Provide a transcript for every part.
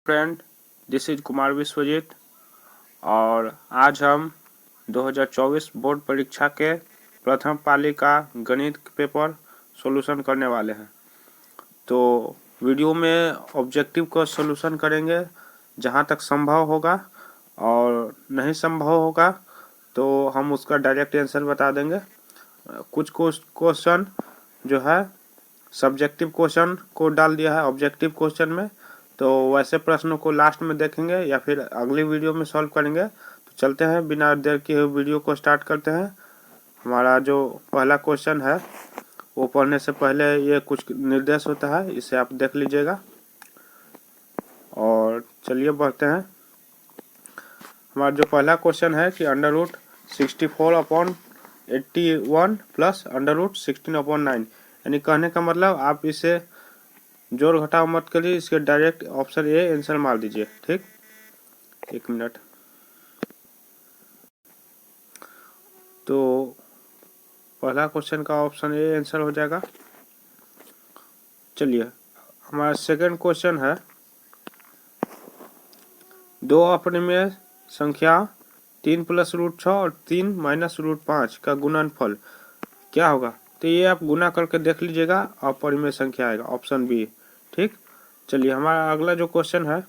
Friend, this is Kumar Vishwajeet और आज हम 2024 बोर्ड परीक्षा के प्रथम पाली का गणित पेपर सॉल्यूशन करने वाले हैं। तो वीडियो में ऑब्जेक्टिव का सॉल्यूशन करेंगे जहां तक संभव होगा, और नहीं संभव होगा तो हम उसका डायरेक्ट आंसर बता देंगे। कुछ क्वेश्चन जो है सब्जेक्टिव क्वेश्चन को डाल दिया है ऑब्जेक्टिव क्वेश्चन में, तो वैसे प्रश्नों को लास्ट में देखेंगे या फिर अगली वीडियो में सॉल्व करेंगे। तो चलते हैं, बिना देर किए वीडियो को स्टार्ट करते हैं। हमारा जो पहला क्वेश्चन है वो पढ़ने से पहले ये कुछ निर्देश होता है, इसे आप देख लीजिएगा। और चलिए बढ़ते हैं। हमारा जो पहला क्वेश्चन है कि √64/81 प्लस √16/9, यानी कहने का मतलब आप इसे जोड़ घटाव मत करिए, इसके डायरेक्ट ऑप्शन ए आंसर मार दीजिए। ठीक, एक मिनट। तो पहला क्वेश्चन का ऑप्शन ए आंसर हो जाएगा। चलिए, हमारा सेकंड क्वेश्चन है, दो अपरिमेय संख्या 3 + √6 और 3 - √5 का गुणनफल क्या होगा। तो ये आप गुना करके देख लीजिएगा, अपरिमेय संख्या आएगा, ऑप्शन बी। ठीक, चलिए हमारा अगला जो क्वेश्चन है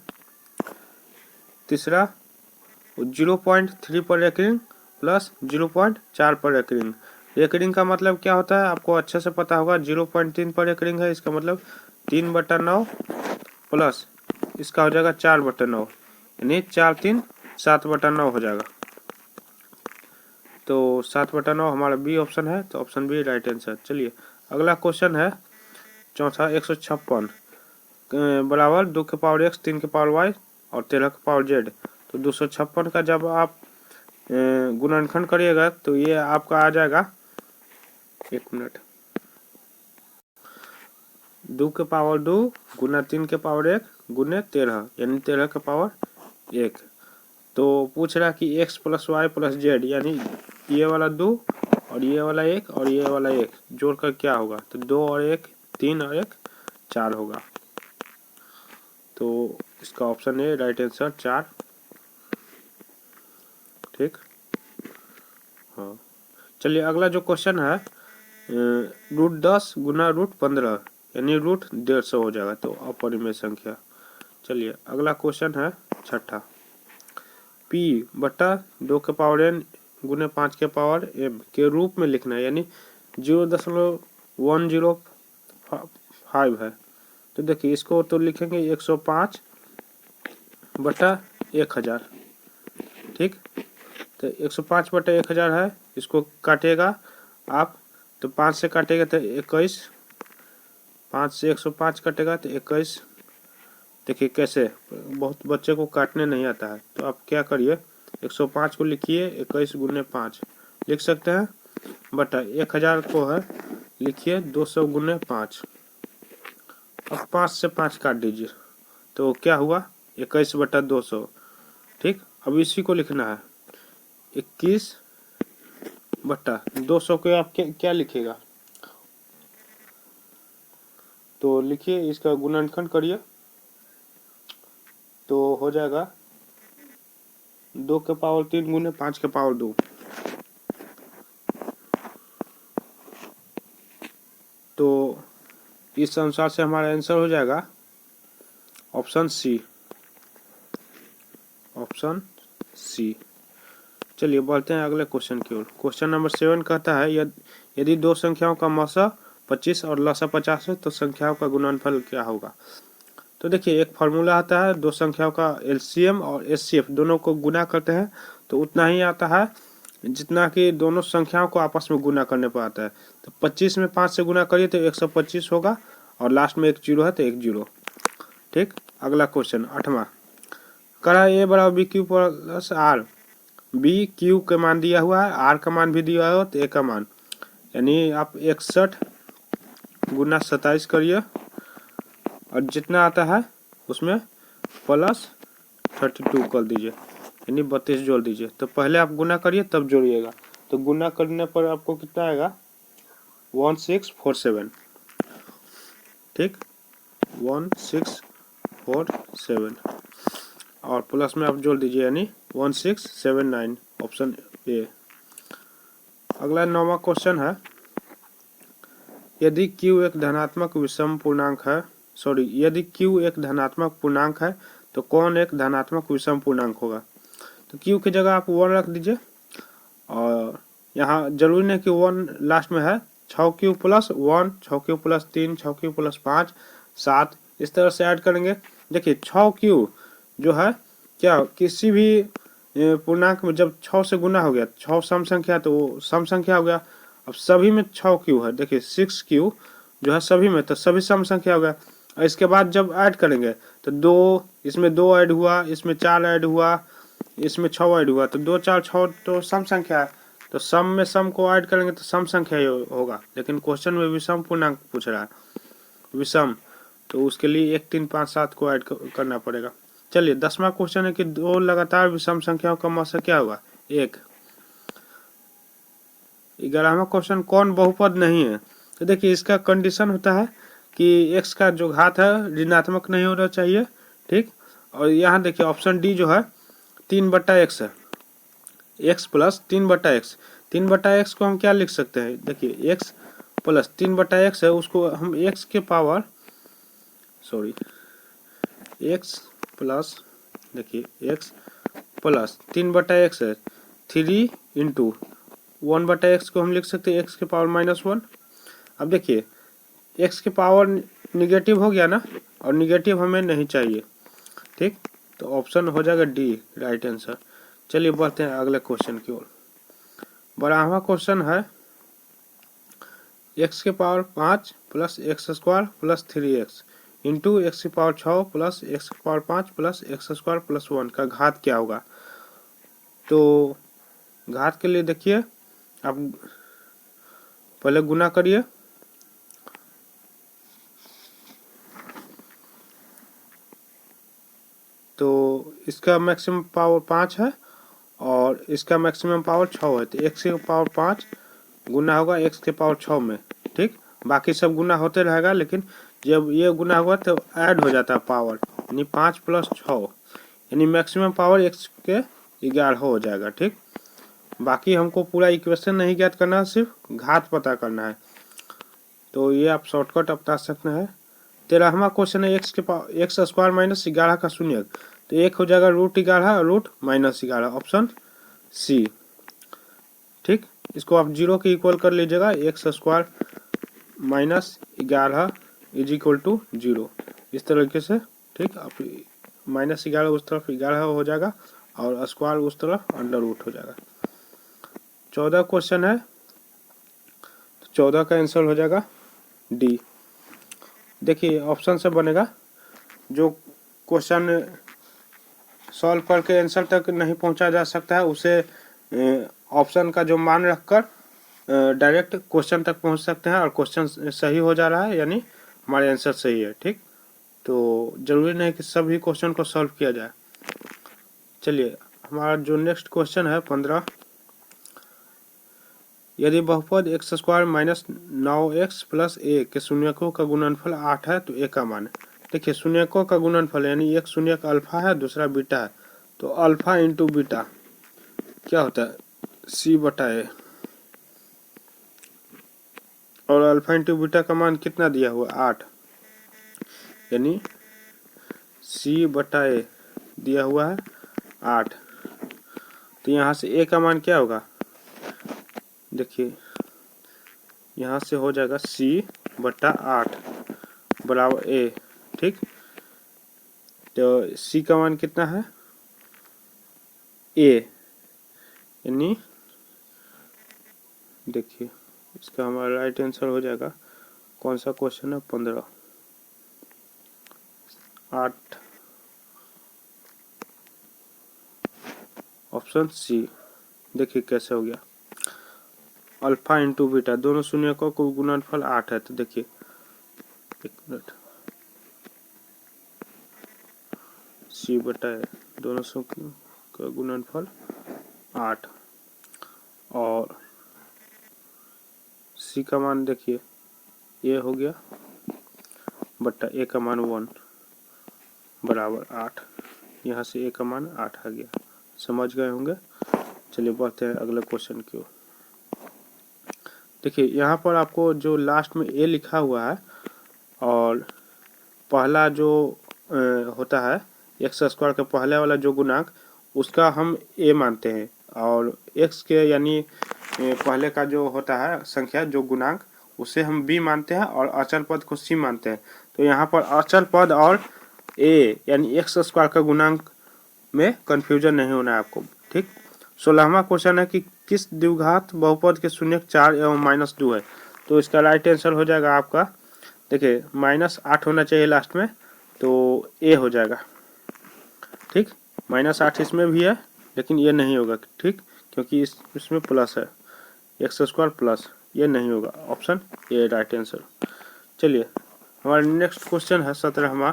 तीसरा, 0.3 पर रेकरिंग प्लस 0.4 पर रेकरिंग। रेकरिंग का मतलब क्या होता है आपको अच्छे से पता होगा। 0.3 पर रेकरिंग है, इसका मतलब 3/9 प्लस इसका हो जाएगा 4/9, यानी 4 3 7/9 हो जाएगा। तो 7/9 हमारा बी ऑप्शन है, तो ऑप्शन बी राइट आंसर। चलिए अगला क्वेश्चन है चौथा, 156 बराबर 2 के पावर x 3 के पावर y और 13 के पावर z। तो 256 का जब आप गुणनखंड करिएगा तो ये आपका आ जाएगा, एक मिनट, 2 के पावर 2 गुना 3 के पावर 1 गुने 13, यानी 13 के पावर 1। तो पूछ रहा कि x + y + z, यानी ये वाला 2 और ये वाला 1 और ये वाला 1 जोड़कर क्या होगा। तो 2 और 1 3 और 1 4 होगा। तो इसका ऑप्शन है राइट आंसर 4। ठीक, हाँ। चलिए अगला जो क्वेश्चन है, √10 गुना √15, यानी √150 हो जाएगा, तो अपरिमेय संख्या। चलिए अगला क्वेश्चन है छठा, p बटा 2 के पावर n गुने 5 के पावर m के रूप में लिखना है, यानी 0.105 है। तो देखिए इसको तो लिखेंगे 105 बटा 1000। ठीक, तो 105 बटा 1000 है, इसको काटेगा आप, तो 5 से काटेगा तो 21, 5 से 105 कटेगा तो 21। देखिए कैसे, बहुत बच्चे को काटने नहीं आता है, तो आप क्या करिए 105 को लिखिए 21 गुने 5 लिख सकते हैं, बटा 1000 को है लिखिए 200 गुने 5। अब 5 से 5 काट दीजिए, तो क्या हुआ 21 बटा 200। ठीक, अब इसी को लिखना है 21 बटा 200 के आप क्या लिखिएगा, तो लिखिए इसका गुणनखंड करिए, तो हो जाएगा 2 के पावर 3 गुने 5 के पावर 2। तो इस अनुसार से हमारा आंसर हो जाएगा ऑप्शन सी, ऑप्शन सी। चलिए बढ़ते हैं अगले क्वेश्चन की ओर। क्वेश्चन नंबर 7 कहता है, यदि दो संख्याओं का मौसा 25 और लसा 50 है तो संख्याओं का गुणनफल क्या होगा। तो देखिए एक फार्मूला आता है, दो संख्याओं का एलसीएम और एचसीएफ दोनों को गुना करते हैं तो उतना ही आता है जितना कि दोनों संख्याओं को आपस में गुना करने पर आता है। तो 25 में 5 से गुना करिए तो 125 होगा, और लास्ट में एक जीरो है तो एक जीरो। ठीक, अगला क्वेश्चन 8वां, करा ए बराबर b q plus r. B q का मान दिया हुआ है, आर का मान भी दिया हुआ है, तो ए का मान, यानी आप 61 गुना 27 करिए और जितना आता है उसमें प्लस 32 कर दीजिए, यानी 32 जोड़ दीजिए। तो पहले आप गुना करिए तब जोड़िएगा, तो गुना करने पर आपको कितना आएगा 1647। ठीक, 1647। और प्लस में आप जोड़ दीजिए, यानी 1679 ऑप्शन ए। अगला 9वां क्वेश्चन है, यदि q एक धनात्मक विषम पूर्णांक है, यदि q एक धनात्मक पूर्णांक है तो कौन एक धनात्मक विषम पूर्णांक होगा। तो q की जगह आप 1 रख दीजिए, और यहाँ जरूरी नहीं कि 1 लास्ट में है। 6q plus 1, 6q plus 3, 6q plus 5, 7 इस तरह से ऐड करेंगे। देखिए 6q जो है क्या, किसी भी पूर्णांक में जब 6 से गुना हो गया, 6 सम संख्या तो वो सम संख्या हो गया। अब सभी में 6q है, देखिए 6q जो है सभी में, तो सभी सम संख्या हो गया। और इसके बाद जब ऐड करेंगे तो 2, इसमें 2 ऐड हुआ, इसमें 4 ऐड हुआ, इसमें 6 ऐड हुआ, तो 2 4 6 तो सम संख्या है। तो सम में सम को ऐड करेंगे तो सम संख्या ही होगा, लेकिन क्वेश्चन में विषम पूर्णांक पूछ रहा है, विषम, तो उसके लिए 1 3 5 7 को ऐड करना पड़ेगा। चलिए 10वां क्वेश्चन है कि दो लगातार विषम संख्याओं का मौसा क्या होगा, 1। 11वां क्वेश्चन, कौन बहुपद नहीं है। तो देखिए इसका कंडीशन होता है कि x का जो घात है ऋणात्मक नहीं होना चाहिए, ठीक। और यहाँ देखिए ऑप्शन डी जो है 3/x है, x प्लस 3/x। 3/x को हम क्या लिख सकते हैं, देखिए x प्लस 3/x है, उसको हम x के पावर x प्लस, देखिए x प्लस 3/x है, 3 इंटू 1/x को हम लिख सकते हैं x के पावर -1। अब देखिए x के पावर निगेटिव हो गया ना, और निगेटिव हमें नहीं चाहिए, ठीक। तो ऑप्शन हो जाएगा डी राइट आंसर। चलिए बढ़ते हैं अगले क्वेश्चन की ओर। 12वां क्वेश्चन है, x के power 5 plus x² plus 3x into x की पावर 6 प्लस x की पावर 5 प्लस x² प्लस 1 का घात क्या होगा। तो घात के लिए देखिए आप पहले गुना करिए, तो इसका मैक्सिमम पावर 5 है और इसका मैक्सिमम पावर 6 है, तो x के पावर 5 गुना होगा x के पावर 6 में, ठीक। बाकी सब गुना होते रहेगा, लेकिन जब ये गुना होगा तो ऐड हो जाता है पावर, यानी 5 प्लस 6, यानी मैक्सिमम पावर x के 11 हो जाएगा, ठीक। बाकी हमको पूरा इक्वेशन नहीं ज्ञात करना है, सिर्फ घात पता करना है, तो ये आप शॉर्टकट अपना सकते हैं। 13वां क्वेश्चन है, x² माइनस 11 का शून्यक। तो एक हो जाएगा √11 और √-11, ऑप्शन सी, ठीक। इसको आप 0 के इक्वल कर लीजिएगा, x² minus 11 is equal to 0 इस तरीके से, ठीक। आप -11 उस तरफ 11 हो जाएगा और स्क्वायर उस तरफ अंडर रूट हो जाएगा। 14 क्वेश्चन है, तो 14 का आंसर हो जाएगा डी। देखिए ऑप्शन से बनेगा, जो क्वेश्चन सॉल्व करके आंसर तक नहीं पहुंचा जा सकता है उसे ऑप्शन का जो मान रखकर डायरेक्ट क्वेश्चन तक पहुंच सकते हैं, और क्वेश्चन सही हो जा रहा है यानी हमारे आंसर सही है, ठीक। तो जरूरी नहीं कि सभी क्वेश्चन को सॉल्व किया जाए। चलिए हमारा जो नेक्स्ट क्वेश्चन है 15, यदि बहुपद x² minus 9x plus a के शून्यकों का गुणनफल 8 है तो a का मान है। देखिए शून्यकों का गुणनफल यानी एक शून्यक अल्फा है, दूसरा बीटा है, तो अल्फा इंटू बीटा क्या होता है, c/a, और अल्फा इंटू बीटा का मान कितना दिया हुआ 8, यानी c/a दिया हुआ है 8। तो यहाँ से a का मान क्या होगा, देखिए यहाँ से हो जाएगा c/8 बराबर a, ठीक। तो c का मान कितना है a, यानी देखिए इसका हमारा राइट आंसर हो जाएगा, कौन सा क्वेश्चन है 15, 8 ऑप्शन सी। देखिए कैसे हो गया, अल्फा इंटू बीटा दोनों शून्यकों को गुणनफल 8 है, तो देखिए एक मिनट, c/a दोनों का गुणनफल 8 और c का मान देखिए ये हो गया बट्टा a का मान 1 बराबर 8। यहाँ से a का मान 8 आ गया। समझ गए होंगे। चलिए बढ़ते हैं अगले क्वेश्चन की ओर। देखिए यहाँ पर आपको जो लास्ट में a लिखा हुआ है और पहला जो होता है एक्स स्क्वायर का पहले वाला जो गुणांक उसका हम a मानते हैं, और x के यानी पहले का जो होता है संख्या जो गुणांक उसे हम b मानते हैं और अचल पद को c मानते हैं। तो यहाँ पर अचल पद और a यानी एक्स स्क्वायर का गुणांक में कंफ्यूजन नहीं होना है आपको। ठीक। 16वां क्वेश्चन है कि किस द्विघात बहुपद के शून्यक 4 एवं -2 है। तो इसका राइट आंसर हो जाएगा आपका, देखिए -8 होना चाहिए लास्ट में, तो a हो जाएगा। ठीक। -8 इसमें भी है लेकिन ये नहीं होगा। ठीक, क्योंकि इसमें प्लस है, एक्स स्क्वायर प्लस, ये नहीं होगा। Option A right answer. चलिए हमारा नेक्स्ट क्वेश्चन है 17वां।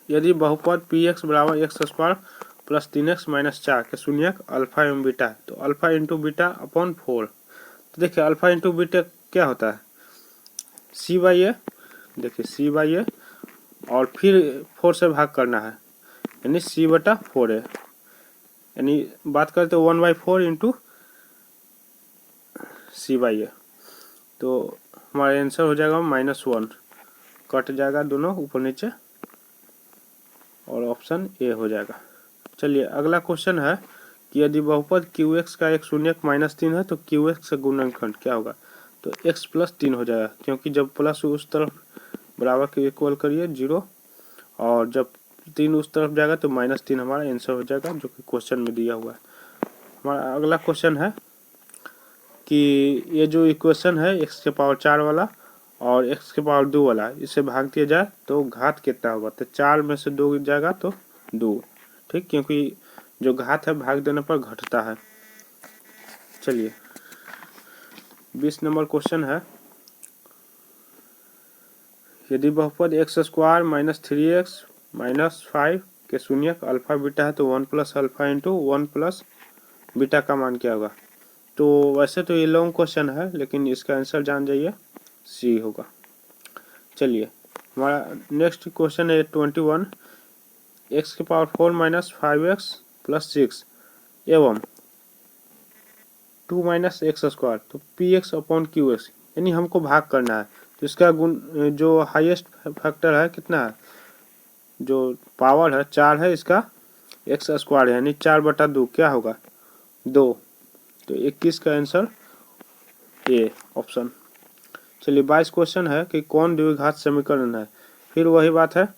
यदि बहुपद पी एक्स बराबर एक्स स्क्वायर प्लस 3x - 4 के शून्यक अल्फा एवं बीटा है, तो अल्फा इंटू बीटा अपॉन 4। तो देखिए अल्फा इंटू बीटा क्या होता है, सी बाई ए। देखिए सी बाई ए और फिर 4 से भाग करना है, यानी सी बटा 4 है। यानी बात करते 1/4 इंटू सी बाई ए। तो हमारा आंसर हो जाएगा -1, कट जाएगा दोनों ऊपर नीचे और ऑप्शन ए हो जाएगा। चलिए अगला क्वेश्चन है कि यदि बहुपद QX का एक शून्यक -3 है तो QX का गुणनखंड क्या होगा। तो x + 3 हो जाएगा, क्योंकि जब प्लस उस तरफ बराबर के इक्वल करिए 0 और जब 3 उस तरफ जाएगा तो -3 हमारा आंसर हो जाएगा, जो कि क्वेश्चन में दिया हुआ है। हमारा अगला क्वेश्चन है कि ये जो इक्वेशन है x⁴ वाला और x⁴ 2 वाला, इसे भाग दिया जाए तो घात कितना होगा। तो 4 में से 2 जाएगा तो 2। ठीक, क्योंकि जो घात है भाग देने पर घटता है। चलिए 20 नंबर क्वेश्चन है, यदि बहुपद x² - 3x - 5 के शून्यक अल्फा बीटा है तो 1 + अल्फा इंटू 1 + बीटा का मान क्या होगा। तो वैसे तो ये लॉन्ग क्वेश्चन है लेकिन इसका आंसर जान जाइए, सी होगा। चलिए हमारा नेक्स्ट क्वेश्चन है 21, x⁴ - 5x + 6 एवं 2 - x², तो px अपॉन qx, यानी हमको भाग करना है। तो इसका गुण जो हाईएस्ट फैक्टर है कितना है, जो पावर है 4 है, इसका x² है, यानी 4/2 क्या होगा 2। तो 21 का आंसर ए ऑप्शन। चलिए 22 क्वेश्चन है कि कौन द्विघात समीकरण है। फिर वही बात है,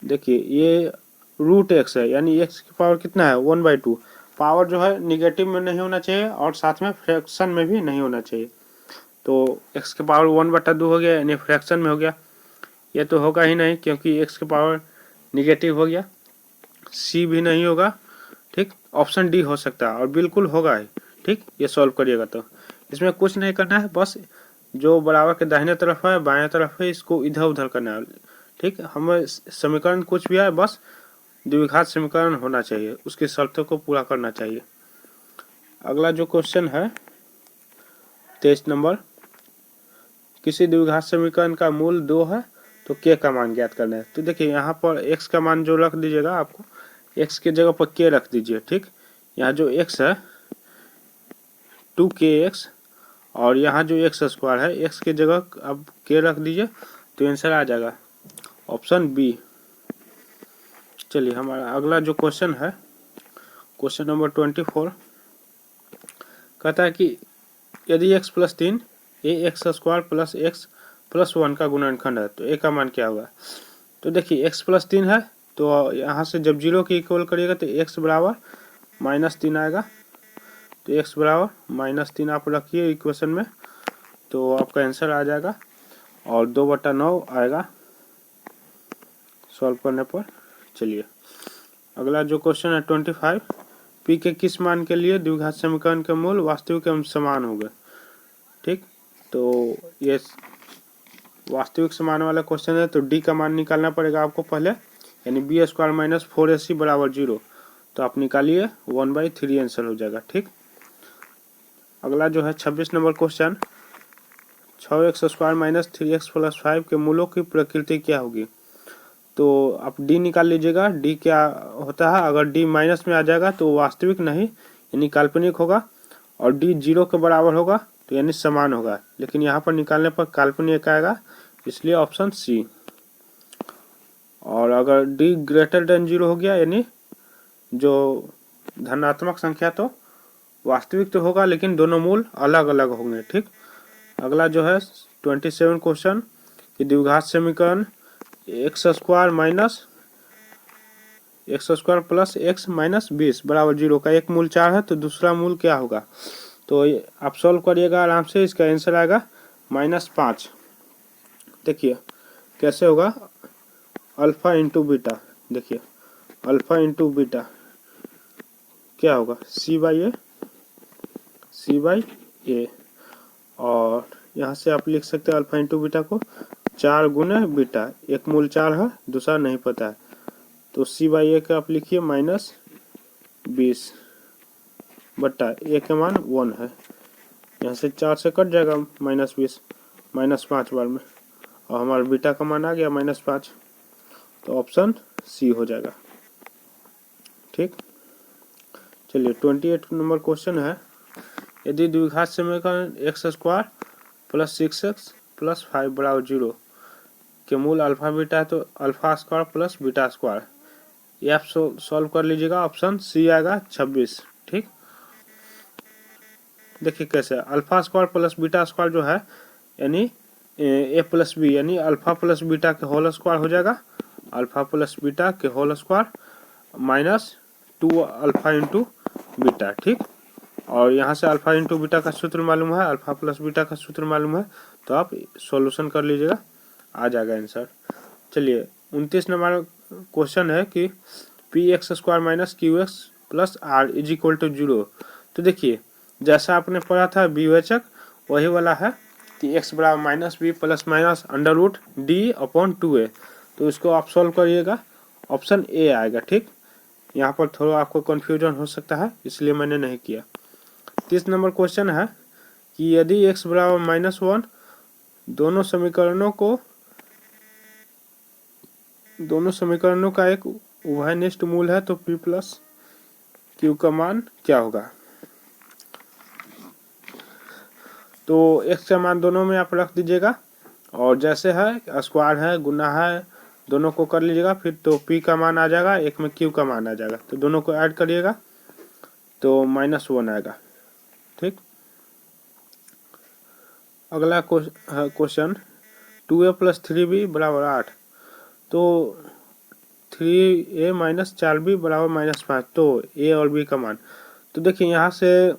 देखिए ये √x है, यानी x की पावर कितना है 1/2। पावर जो है निगेटिव में नहीं होना चाहिए और साथ में फ्रैक्शन में भी नहीं होना चाहिए। तो x की पावर 1/2 हो गया, यानी फ्रैक्शन में हो गया। ये तो होगा ही नहीं क्योंकि x की पावर निगेटिव हो गया। c भी नहीं होगा। ठीक, ऑप्शन डी हो सकता है और बिल्कुल होगा ही। ठीक, ये सॉल्व करिएगा तो इसमें कुछ नहीं करना है, बस जो बराबर के दाहिने तरफ है बाएं तरफ है इसको इधर उधर करना है। ठीक, हमें समीकरण कुछ भी है, बस द्विघात समीकरण होना चाहिए, उसकी शर्तों को पूरा करना चाहिए। अगला जो क्वेश्चन है 23 नंबर, किसी द्विघात समीकरण का मूल 2 है तो k का मान ज्ञात करना है। तो देखिए यहाँ पर x का मान जो रख दीजिएगा, आपको x की जगह पर k रख दीजिए। ठीक, यहाँ जो x है 2kx और यहाँ जो x² है x की जगह अब k रख दीजिए तो आंसर आ जाएगा ऑप्शन बी। चलिए हमारा अगला जो क्वेश्चन है क्वेश्चन नंबर 24, कहता है कि यदि x + 3 ax² + x + 1 का गुणनखंड है तो a का मान क्या होगा। तो देखिए x + 3 है तो यहाँ से जब 0 की इक्वल करिएगा तो x बराबर -3 आएगा। तो x बराबर -3 आप रखिए इक्वेशन में तो आपका आंसर आ जाएगा और 2/9 आएगा सॉल्व करने पर। चलिए अगला जो क्वेश्चन है 25, p के किस मान के लिए द्विघात समीकरण के मूल वास्तविक एवं समान होंगे। ठीक, तो ये वास्तविक समान वाला क्वेश्चन है तो d का मान निकालना पड़ेगा आपको पहले, यानी b² - 4ac = 0। तो आप निकालिए 1/3 आंसर हो जाएगा। ठीक, अगला जो है 26 नंबर क्वेश्चन, 6x² - 3x + 5 के मूलों की प्रकृति क्या होगी। तो आप डी निकाल लीजिएगा। डी क्या होता है, अगर डी माइनस में आ जाएगा तो वास्तविक नहीं यानी काल्पनिक होगा, और डी 0 के बराबर होगा तो यानी समान होगा, लेकिन यहाँ पर निकालने पर काल्पनिक आएगा, इसलिए ऑप्शन सी। और अगर डी ग्रेटर देन 0 हो गया यानी जो धनात्मक संख्या, तो वास्तविक तो होगा लेकिन दोनों मूल अलग अलग होंगे। ठीक, अगला जो है 27 क्वेश्चन कि द्विघात समीकरण x² प्लस x माइनस 20 बराबर 0 का एक मूल 4 है, तो दूसरा मूल क्या होगा। तो आप सॉल्व करिएगा आराम से, इसका आंसर आएगा -5। देखिए कैसे होगा, अल्फा इंटू बीटा, देखिए अल्फा इंटू बीटा क्या होगा, c/a, और यहाँ से आप लिख सकते हैं अल्फा इंटू बीटा को 4 गुना बीटा, एक मूल 4 है दूसरा नहीं पता है, तो c/a का आप लिखिए -20 बट्टा a के मान 1 है, यहाँ से 4 से कट जाएगा -20 -5 बार में, और हमारा बीटा का मान आ गया -5, तो ऑप्शन सी हो जाएगा। ठीक, चलिए 28 नंबर क्वेश्चन है, यदि द्विघात समीकरण x² प्लस 6x प्लस 5 बराबर 0 के मूल अल्फा बीटा है, तो alpha square plus beta square, ये आप सॉल्व कर लीजिएगा, ऑप्शन सी आएगा 26। ठीक, देखिए कैसे, alpha square plus beta square जो है यानी a प्लस बी यानी अल्फा प्लस बीटा के होल स्क्वायर हो जाएगा, अल्फा प्लस बीटा के whole square -2 alpha into beta. ठीक, और यहाँ से अल्फा इंटू बीटा का सूत्र मालूम है, अल्फा प्लस बीटा का सूत्र मालूम है, तो आप सॉल्यूशन कर लीजिएगा, आ जाएगा आंसर। चलिए 29 नंबर क्वेश्चन है कि px² minus qx plus r is equal to 0। तो देखिए जैसा आपने पढ़ा था विवेचक, वही वाला है कि x बराबर -b प्लस माइनस √d/2a, तो इसको आप सॉल्व करिएगा, ऑप्शन ए आएगा। ठीक, यहाँ पर थोड़ा आपको कन्फ्यूजन हो सकता है इसलिए मैंने नहीं किया। 30 नंबर क्वेश्चन है कि यदि x बराबर -1 दोनों समीकरणों का एक उभयनिष्ठ मूल है, तो p प्लस q का मान क्या होगा। तो x का मान दोनों में आप रख दीजिएगा, और जैसे है स्क्वायर है गुना है दोनों को कर लीजिएगा, फिर तो p का मान आ जाएगा, एक में q का मान आ जाएगा, तो दोनों को ऐड करिएगा तो -1 आएगा। ठीक, अगला क्वेश्चन 2a प्लस 3b बराबर 8, तो 3a माइनस 4b बराबर -5, तो a और b का मान। तो देखिए यहाँ से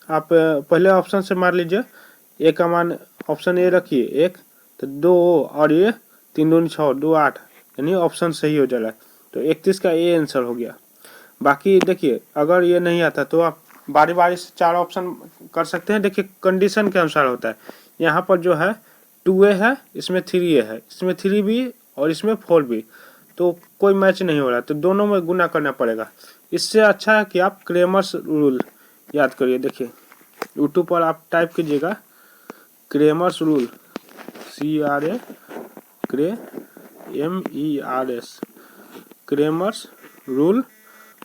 आप पहले ऑप्शन से मार लीजिए, a का मान ऑप्शन ए रखिए 1, तो 2 और ये 3 दूनी 6 2 8 यानी ऑप्शन सही हो जा रहा है, तो 31 का ए आंसर हो गया। बाकी देखिए अगर ये नहीं आता तो आप बारी बारी से 4 ऑप्शन कर सकते हैं, देखिए कंडीशन के अनुसार होता है। यहाँ पर जो है 2a है, इसमें 3a है, इसमें 3b और इसमें 4b, तो कोई मैच नहीं हो रहा, तो दोनों में गुना करना पड़ेगा। इससे अच्छा है कि आप क्रेमर्स रूल याद करिए, देखिए यूट्यूब पर आप टाइप कीजिएगा Cramer's rule CRAMERS Cramer's rule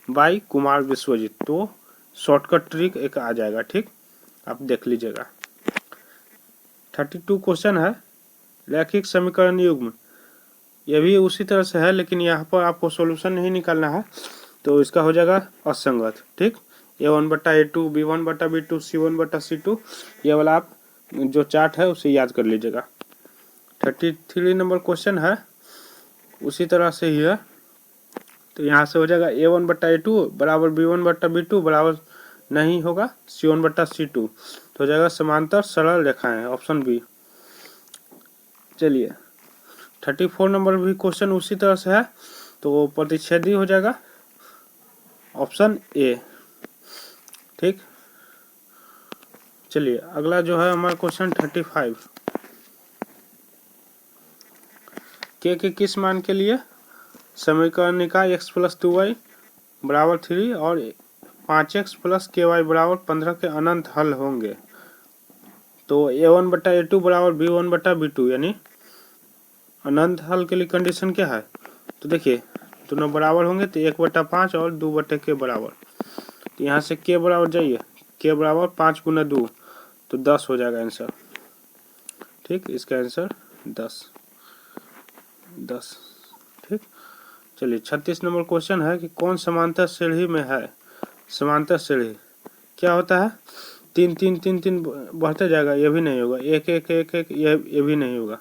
by Kumar Vishwajeet, तो शॉर्टकट ट्रिक एक आ जाएगा। ठीक, आप देख लीजिएगा। 32 क्वेश्चन है रैखिक समीकरण युग्म, यह भी उसी तरह से है लेकिन यहाँ पर आपको सॉल्यूशन नहीं निकालना है, तो इसका हो जाएगा असंगत। ठीक, a1/a2 b1/b2 c1/c2, ये वाला आप जो चार्ट है उसे याद कर लीजिएगा। 33 नंबर क्वेश्चन है उसी तरह से ही है, तो यहाँ से हो जाएगा a1/a2 बराबर b1/b2 बराबर नहीं होगा c1/c2, तो हो जाएगा समांतर सरल रेखाएं, ऑप्शन बी। चलिए 34 नंबर भी क्वेश्चन उसी तरह से है, तो प्रतिच्छेदी हो जाएगा, ऑप्शन ए। ठीक, चलिए अगला जो है हमारा क्वेश्चन 35, के किस मान के लिए समीकरण निकाय x प्लस 2y बराबर 3 और 5x प्लस ky बराबर 15 के अनंत हल होंगे। तो a1/a2 बराबर b1/b2 यानी अनंत हल के लिए कंडीशन क्या है, तो देखिए दोनों बराबर होंगे तो 1/5 और 2 के बराबर। तो यहाँ से के बराबर जाइए, के बराबर 5 गुना 2 तो 10 हो जाएगा आंसर। ठीक, इसका आंसर 10। ठीक, चलिए 36 नंबर क्वेश्चन है कि कौन समांतर श्रेणी में है। समांतर श्रेणी क्या होता है? 3 3 3 3 बढ़ते जाएगा, ये भी नहीं होगा। 1 1 1 1 ये भी नहीं होगा।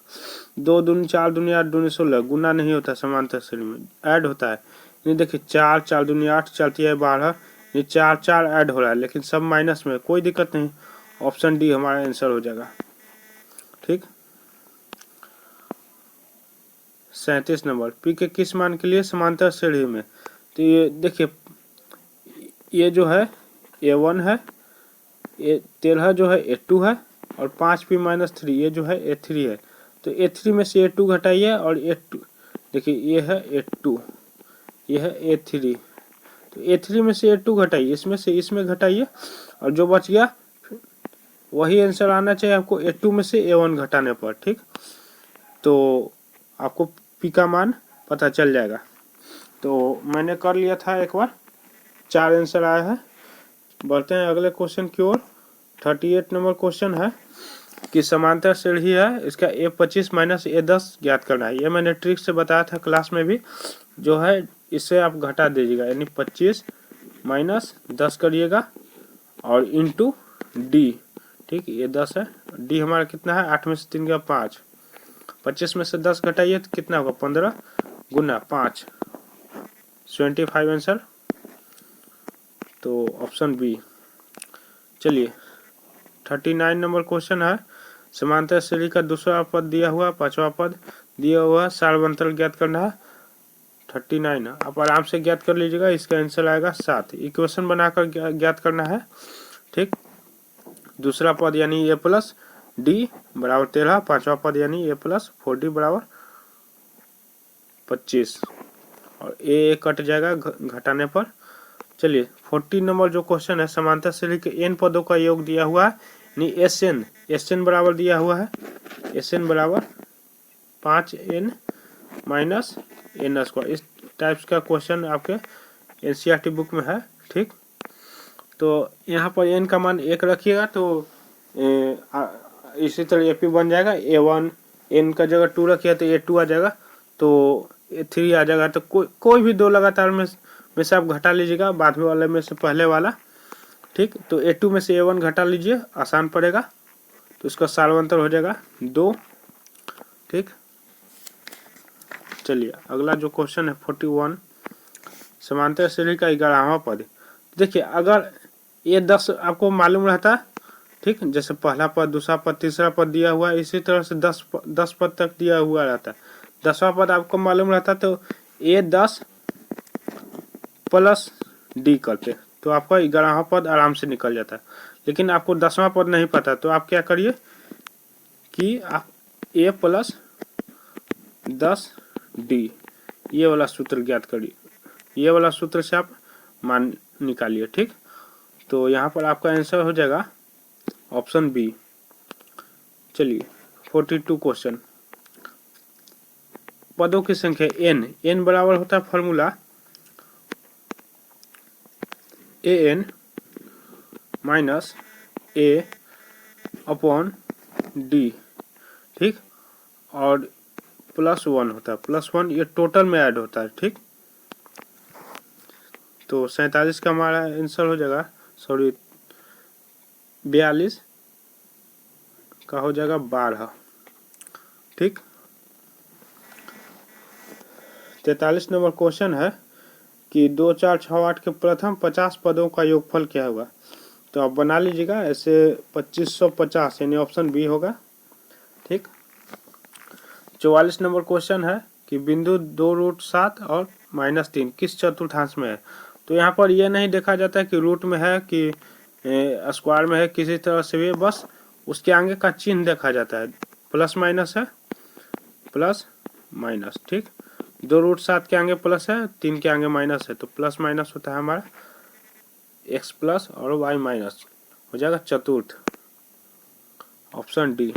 2 दूनी 4 दूनी 8 दूनी 16 गुना नहीं होता समांतर श्रेणी में, ऐड होता है। ये देखिए 4 4 दूनी 8 चलती है 12, ये 4 4 ऐड हो रहा है, लेकिन सब माइनस में, कोई दिक्कत नहीं। ऑप्शन डी हमारा आंसर हो जाएगा। ठीक, 37 नंबर, पी के किस मान के लिए समांतर श्रेणी में। तो ये देखिए ये जो है A1 है, ये 13 जो है A2 है, और 5P-3 ये जो है A3 है। तो A3 में से A2 घटाइए और A2 देखिए ये है A2, ये है A3, तो A3 में से A2 घटाइए, इसमें से इसमें घटाइए, और जो बच गया वही आंसर आना चाहिए आपको A2 में से A1 घटाने पर। ठीक, तो आपको P का मान पता चल जाएगा। तो मैंने कर लिया था एक बार, 4 आंसर आया है। बढ़ते हैं अगले क्वेश्चन की ओर। 38 नंबर क्वेश्चन है कि समांतर श्रेणी है, इसका A25 - A10 ज्ञात करना है। ये मैंने ट्रिक से बताया था क्लास में भी, जो है इससे आप घटा दीजिएगा, यानी 25 - 10 करिएगा और इंटू डी। ठीक, ये 10 है, डी हमारा कितना है, 8 में से 3 गया 5, 25 में से 10 घटाइए तो कितना होगा, 15 गुना 5, 25 आंसर। तो ऑप्शन बी। चलिए 39 नंबर क्वेश्चन है, समांतर श्रेणी का दूसरा पद दिया हुआ, पांचवा पद दिया हुआ, सार्वंतर ज्ञात करना है। 39 आप आराम से ज्ञात कर लीजिएगा, इसका आंसर आएगा 7। इक्वेशन बनाकर ज्ञात करना है। ठीक, दूसरा पद यानी A प्लस डी बराबर 13, पांचवा पद यानी A प्लस 4D बराबर 25, और ए कट जाएगा घटाने पर। चलिए 40 नंबर जो क्वेश्चन है, समांतर श्रेणी के n पदों का योग दिया हुआ है, यानी SN बराबर दिया हुआ है, SN बराबर 5n माइनस n स्क्वायर। इस टाइप्स का क्वेश्चन आपके NCERT बुक में है। ठीक, तो यहाँ पर n का मान 1 रखिएगा तो इसी तरह AP बन जाएगा। A1 n का जगह 2 रखिएगा तो A2 आ जाएगा, तो A3 आ जाएगा। तो कोई भी दो लगातार में से आप घटा लीजिएगा, बाद में वाले में से पहले वाला। ठीक, तो A2 में से A1 घटा लीजिए, आसान पड़ेगा, तो इसका सार्वंतर हो जाएगा 2। ठीक, चलिए अगला जो क्वेश्चन है 41, समांतर श्रेणी का 11वां पद। देखिए अगर ये 10 आपको मालूम रहता, ठीक, जैसे पहला पद, दूसरा पद, तीसरा पद दिया हुआ है, इसी तरह से 10 पद तक दिया हुआ रहता। 10वां पद आपको मालूम रहता तो A10 प्लस डी करते, तो आपका 11वां पद आराम से निकल जाता। लेकिन आपको 10वां पद नहीं पता, तो आप क्या करिए कि आप A प्लस 10D ये वाला सूत्र ज्ञात करिए, ये वाला सूत्र से आप मान निकालिए। ठीक, तो यहाँ पर आपका आंसर हो जाएगा ऑप्शन बी। चलिए 42 क्वेश्चन, पदों की संख्या n बराबर होता है formula AN minus A upon D। ठीक, और +1 होता है, +1 ये टोटल में ऐड होता है। ठीक, तो 47 का हमारा आंसर हो जाएगा, सॉरी 42 का हो जाएगा 12। ठीक, 43 नंबर क्वेश्चन है कि 2 4 6 8 के प्रथम 50 पदों का योगफल क्या होगा। तो आप बना लीजिएगा ऐसे 2550, यानी ऑप्शन बी होगा। ठीक, 44 नंबर क्वेश्चन है कि बिंदु 2√7 और -3 किस चतुर्थांश में है। तो यहाँ पर यह नहीं देखा जाता है कि रूट में है कि स्क्वायर में है, किसी तरह से भी बस उसके आगे का चिन्ह देखा जाता है, प्लस माइनस है, प्लस माइनस। ठीक, 2√7 के आगे प्लस है, 3 के आगे माइनस है, तो प्लस माइनस होता है हमारा x प्लस और y माइनस, हो जाएगा चतुर्थ, ऑप्शन डी।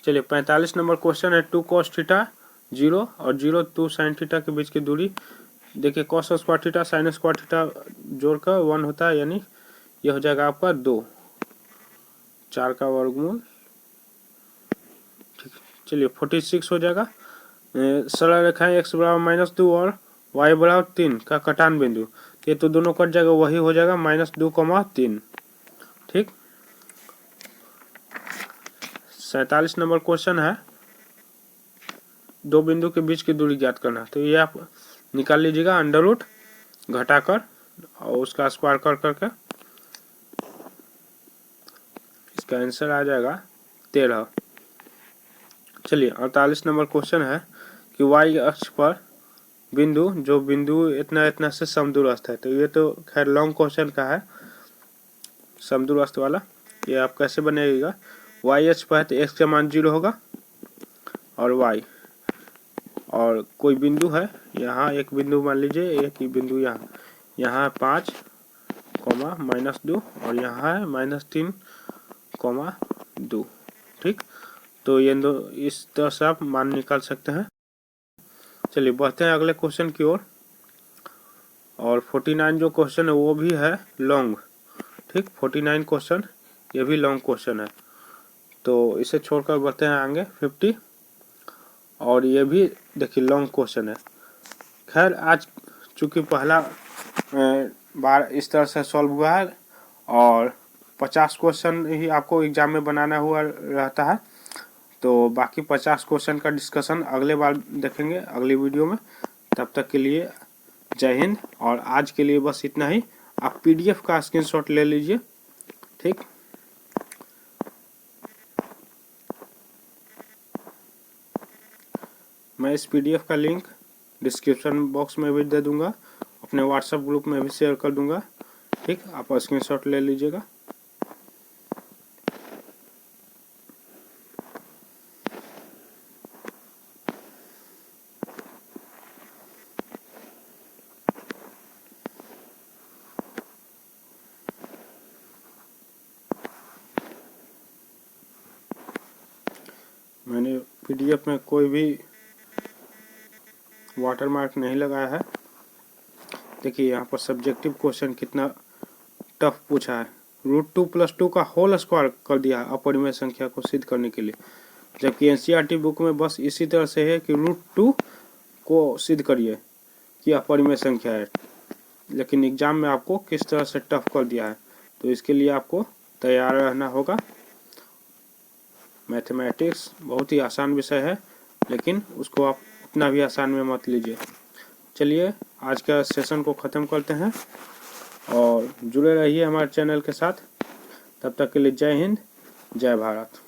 चलिए 45 नंबर क्वेश्चन है 2 cos थीटा 0 और 0 2 साइन थीटा के बीच की दूरी देखिए cos square theta sine square theta जोड़कर 1 होता है, यानी ये हो जाएगा आपका 2, 4 का वर्गमूल। ठीक, चलिए 46 हो जाएगा। सरल रेखाएं x बराबर -2 और y बराबर 3 का कटान बिंदु, तो ये तो दोनों कट जाएगा, वही हो जाएगा -2,3। ठीक, 47 नंबर क्वेश्चन है, दो बिंदु के बीच की दूरी ज्ञात करना। तो ये आप निकाल लीजिएगा अंडर रूट घटाकर और उसका स्क्वायर कर करके, इसका आंसर आ जाएगा 13। चलिए 48 नंबर क्वेश्चन है कि y अक्ष पर बिंदु, जो बिंदु इतना इतना से समदूरस्थ है। तो ये तो खैर लॉन्ग क्वेश्चन का है, समदूरस्थ वाला। ये आप कैसे बनेगा, y अक्ष पर है तो x का मान 0 होगा और y, और कोई बिंदु है यहाँ, एक बिंदु मान लीजिए, एक ही बिंदु यहाँ 5, -2 और यहाँ है -3, 2। ठीक, तो ये दो इस तरह से आप मान निकाल सकते हैं। चलिए बढ़ते हैं अगले क्वेश्चन की ओर। और 49 जो क्वेश्चन है वो भी है लॉन्ग। ठीक, 49 क्वेश्चन ये भी लॉन्ग क्वेश्चन है, तो इसे छोड़कर बढ़ते हैं आगे 50। और ये भी देखिए लॉन्ग क्वेश्चन है। खैर आज चूंकि पहला बार इस तरह से सॉल्व हुआ है और 50 क्वेश्चन ही आपको एग्जाम में बनाना हुआ रहता है, तो बाकी 50 क्वेश्चन का डिस्कशन अगले बार देखेंगे अगली वीडियो में। तब तक के लिए जय हिंद, और आज के लिए बस इतना ही। आप PDF का स्क्रीनशॉट ले लीजिए। ठीक, मैं इस PDF का लिंक डिस्क्रिप्शन बॉक्स में भी दे दूंगा, अपने व्हाट्सएप ग्रुप में भी शेयर कर दूंगा। ठीक, आप स्क्रीनशॉट ले लीजिएगा। मैंने PDF में कोई भी वाटरमार्क नहीं लगाया है। देखिए यहाँ पर सब्जेक्टिव क्वेश्चन कितना टफ पूछा है। √2 + 2 का होल स्क्वायर कर दिया है अपरिमेय संख्या को सिद्ध करने के लिए, जबकि NCERT बुक में बस इसी तरह से है कि √2 को सिद्ध करिए कि अपरिमेय संख्या है, लेकिन एग्जाम में आपको किस तरह से टफ कर दिया है। तो इसके लिए आपको तैयार रहना होगा। मैथमेटिक्स बहुत ही आसान विषय है, लेकिन उसको आप उतना भी आसान में मत लीजिए। चलिए आज का सेशन को ख़त्म करते हैं और जुड़े रहिए हमारे चैनल के साथ। तब तक के लिए जय हिंद, जय भारत।